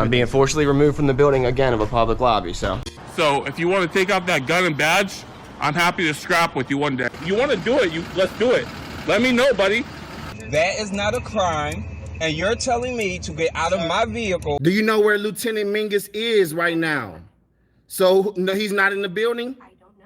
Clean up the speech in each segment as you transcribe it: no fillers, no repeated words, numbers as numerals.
I'm being forcibly removed from the building again of a public lobby, so. So if you want to take off that gun and badge, I'm happy to scrap with you one day. You want to do it, let's do it. Let me know, buddy. That is not a crime, and you're telling me to get out of my vehicle. Do you know where Lieutenant Mingus is right now? So no, he's not in the building? I don't know.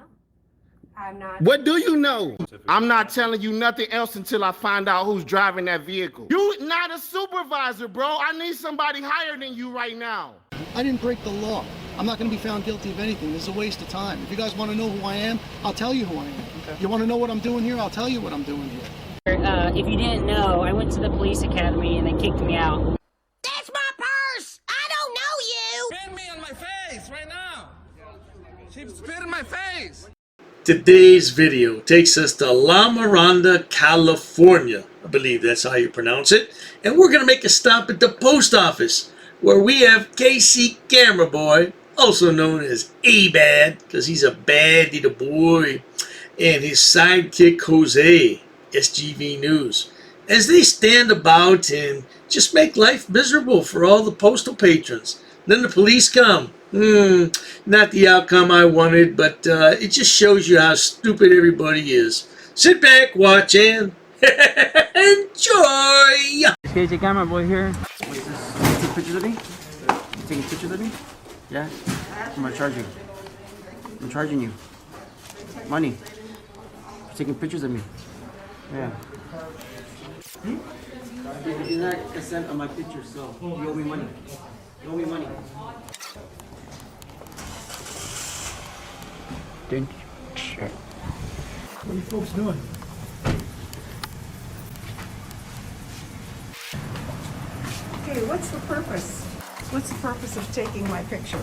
I'm not. What do you know? I'm not telling you nothing else until I find out who's driving that vehicle. You not a supervisor, bro. I need somebody higher than you right now. I didn't break the law. I'm not going to be found guilty of anything. This is a waste of time. If you guys want to know who I am, I'll tell you who I am. Okay. You want to know what I'm doing here? I'll tell you what I'm doing here. If you didn't know, I went to the police academy and they kicked me out. That's my purse! I don't know you! Spit me on my face right now! She spit in my face! Today's video takes us to La Miranda, California. I believe that's how you pronounce it. And we're going to make a stop at the post office, where we have KC Camera Boy, also known as A-Bad, because he's a baddie the boy, and his sidekick Jose, SGV News, as they stand about and just make life miserable for all the postal patrons. Then the police come. Not the outcome I wanted, but it just shows you how stupid everybody is. Sit back, watch, and enjoy! KC Camera Boy here. Wait, is this, you take pictures of me? You taking pictures of me? Yeah? I'm gonna charge you. I'm charging you. Money. You're taking pictures of me. Yeah. You're not consent on my picture, so you owe me money. You owe me money. What are you folks doing? Okay, what's the purpose? What's the purpose of taking my picture?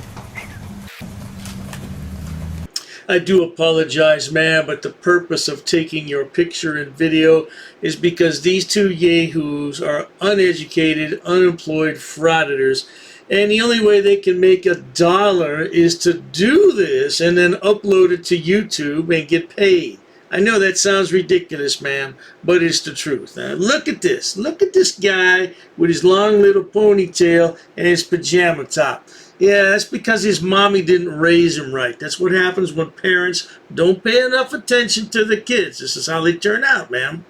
I do apologize, ma'am, but the purpose of taking your picture and video is because these two yahoos are uneducated, unemployed frauditors, and the only way they can make $1 is to do this and then upload it to YouTube and get paid. I know that sounds ridiculous, ma'am, but it's the truth. Now, look at this. Look at this guy with his long little ponytail and his pajama top. Yeah, that's because his mommy didn't raise him right. That's what happens when parents don't pay enough attention to the kids. This is how they turn out, ma'am.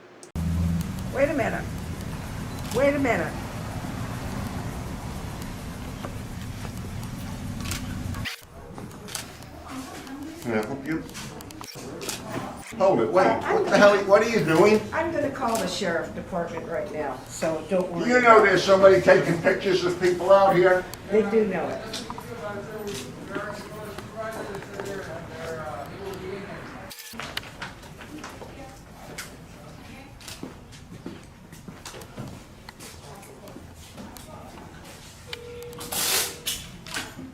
Wait a minute. Wait a minute. Can I help you? Hold it, wait. What the hell, what are you doing? I'm going to call the sheriff department right now, so don't worry. You know there's somebody taking pictures of people out here? They do know it.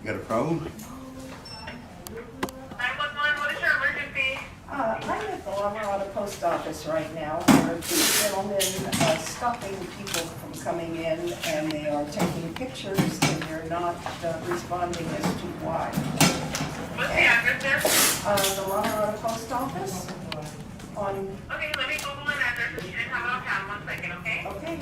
You got a problem? 911, what is your emergency? I'm at the La Miranda post office right now. There are two gentlemen stopping people from coming in, and they are taking pictures, and they're not responding as to why. What's the address there? The La Miranda post office on... Okay, let me Google an address. You didn't have it on hand. 1 second, okay? Okay.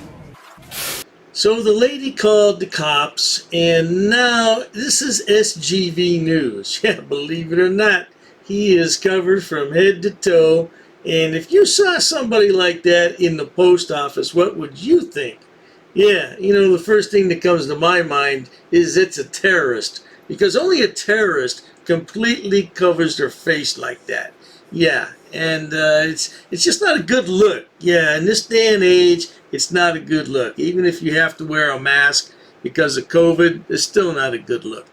So the lady called the cops, and now this is SGV News. Yeah, believe it or not, he is covered from head to toe. And if you saw somebody like that in the post office, what would you think? Yeah, you know, the first thing that comes to my mind is it's a terrorist. Because only a terrorist completely covers their face like that. Yeah, and it's just not a good look. Yeah, in this day and age, it's not a good look. Even if you have to wear a mask because of COVID, it's still not a good look.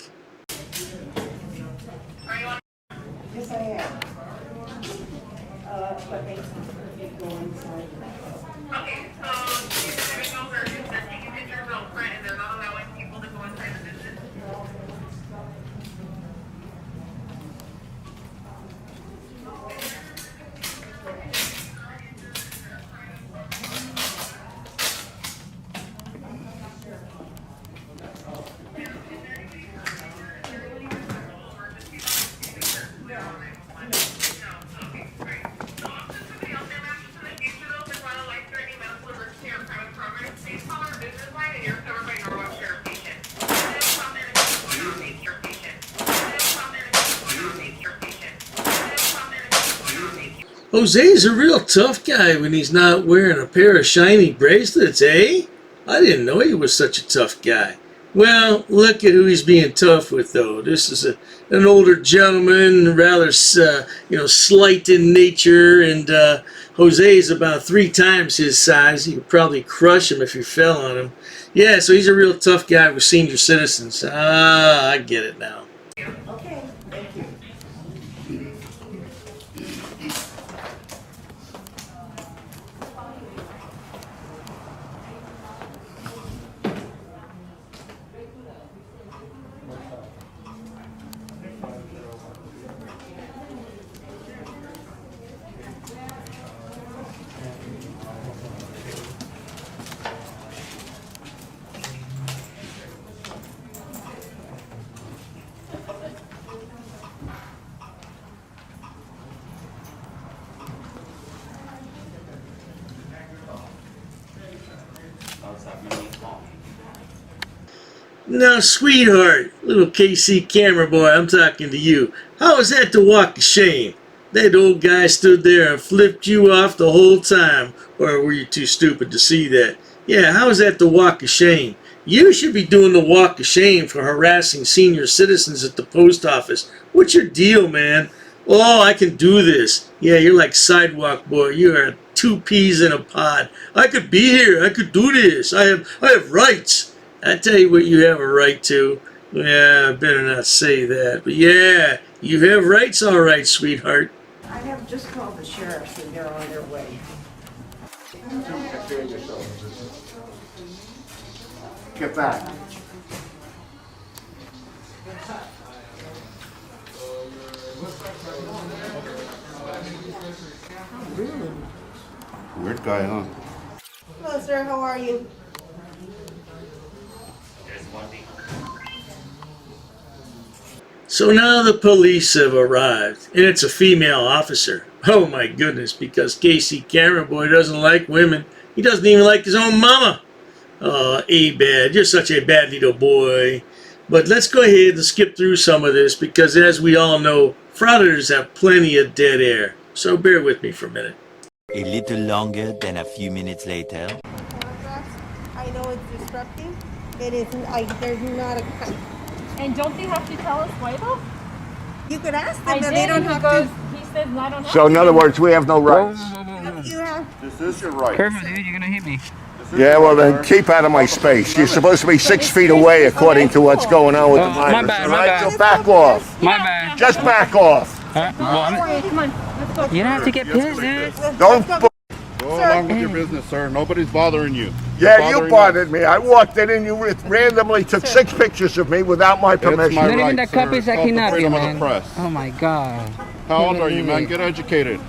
Yes, I am. Let me go inside. Okay, so these individuals are just taking pictures out front and they're not allowing people to go inside the business. Please call our business line and you're covered by your Jose's a real tough guy when he's not wearing a pair of shiny bracelets, eh? I didn't know he was such a tough guy. Well, look at who he's being tough with, though. This is an older gentleman, rather, slight in nature, and Jose's about 3 times his size. You could probably crush him if you fell on him. Yeah, so he's a real tough guy with senior citizens. Ah, I get it now. Okay, thank you. Now, sweetheart, little KC camera boy, I'm talking to you. How was that to walk of shame? That old guy stood there and flipped you off the whole time. Or were you too stupid to see that? Yeah, how was that the walk of shame? You should be doing the walk of shame for harassing senior citizens at the post office. What's your deal, man? Oh, I can do this. Yeah, you're like sidewalk boy. You are 2 peas in a pod. I could be here. I could do this. I have rights. I tell you what you have a right to. Yeah, I better not say that. But yeah, you have rights all right, sweetheart. I have just called the sheriffs and they're on their way. Get back. Weird guy, huh? Hello, sir. How are you? So now the police have arrived, and it's a female officer. Oh my goodness, because Casey Camera Boy doesn't like women. He doesn't even like his own mama. Oh, A-Bad, you're such a bad little boy. But let's go ahead and skip through some of this, because as we all know, frauditors have plenty of dead air. So bear with me for a minute. A little longer than a few minutes later. I know it's disruptive. It isn't. There's not a. And don't they have to tell us why though? You could ask them, I but did, they don't he have goes, to. He said, I don't have So in to. other words, we have no rights. You have. This is your right. Careful, dude, you're gonna hit me. Yeah, well then keep out of my space. You're supposed to be 6 feet away according to what's going on with the minors. my bad, all my right? bad. So back off. My bad. Just back off. Come on, let's go. You don't have to get pissed, dude. Don't. Go along with your business, sir. Nobody's bothering you. Yeah, you bothered me. I walked in and you randomly took 6 pictures of me without my permission. my Not even right, the sir. copies It's that called the kidnapped you, freedom of the man. press. Oh my god. How old are you, man? Get educated.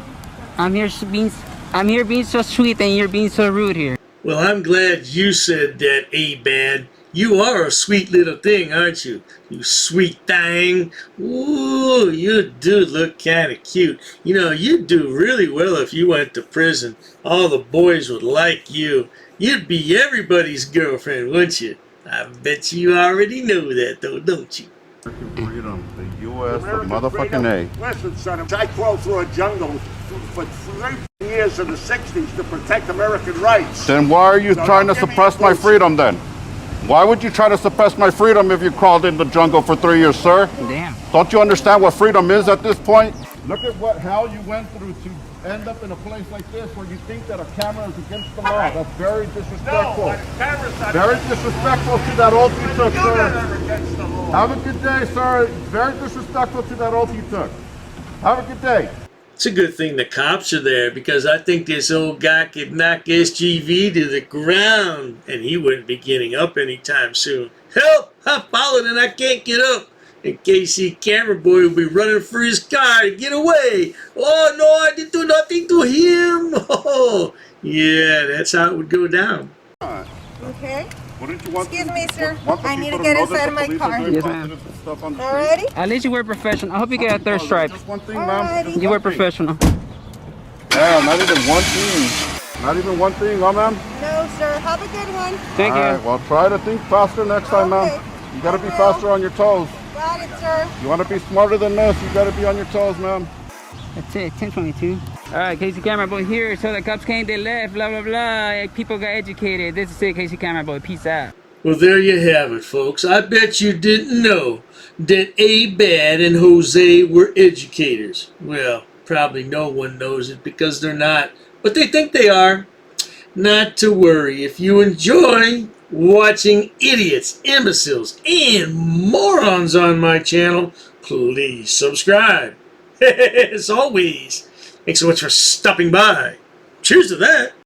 I'm here being so sweet and you're being so rude here. Well, I'm glad you said that, A-Bad. You are a sweet little thing, aren't you? You sweet thing. Ooh, you do look kind of cute. You know, you'd do really well if you went to prison. All the boys would like you. You'd be everybody's girlfriend, wouldn't you? I bet you already know that, though, don't you? Freedom, the U.S. of motherfucking A. Listen, son, I crawled through a jungle for 3 years in the 60s to protect American rights. Then why are you trying to suppress my freedom then? Why would you try to suppress my freedom if you crawled in the jungle for 3 years, sir? Damn. Don't you understand what freedom is at this point? Look at what hell you went through to end up in a place like this where you think that a camera is against the law. That's very disrespectful. Very disrespectful to that oath you took, sir. Have a good day, sir. Very disrespectful to that oath you took. Have a good day. It's a good thing the cops are there, because I think this old guy could knock SGV to the ground, and he wouldn't be getting up anytime soon. Help! I'm falling and I can't get up. And KC Camera Boy will be running for his car to get away. Oh no, I didn't do nothing to him. Oh, yeah, that's how it would go down. Okay. Wouldn't you want Excuse me, sir. want the I need people to get know that inside the of my police are car. doing Yes, ma'am. positive stuff on the Alrighty. At least you were professional. I hope you get a third street? stripe. Just one thing, Alrighty. ma'am. You were professional. Yeah, not even one thing. Not even one thing, huh, ma'am? No, sir. Have a good one. Thank All you. right, well, try to think faster next time, Okay. ma'am. You gotta be I will. faster on your toes. Got it, sir. You wanna be smarter than this, you gotta be on your toes, ma'am. That's it. 10:22. Alright, Casey Camera Boy here. So the cops came, they left, blah, blah, blah. People got educated. This is it, Casey Camera Boy. Peace out. Well, there you have it, folks. I bet you didn't know that A-Bad and Jose were educators. Well, probably no one knows it because they're not, but they think they are. Not to worry. If you enjoy watching idiots, imbeciles, and morons on my channel, please subscribe. As always, thanks so much for stopping by. Cheers to that.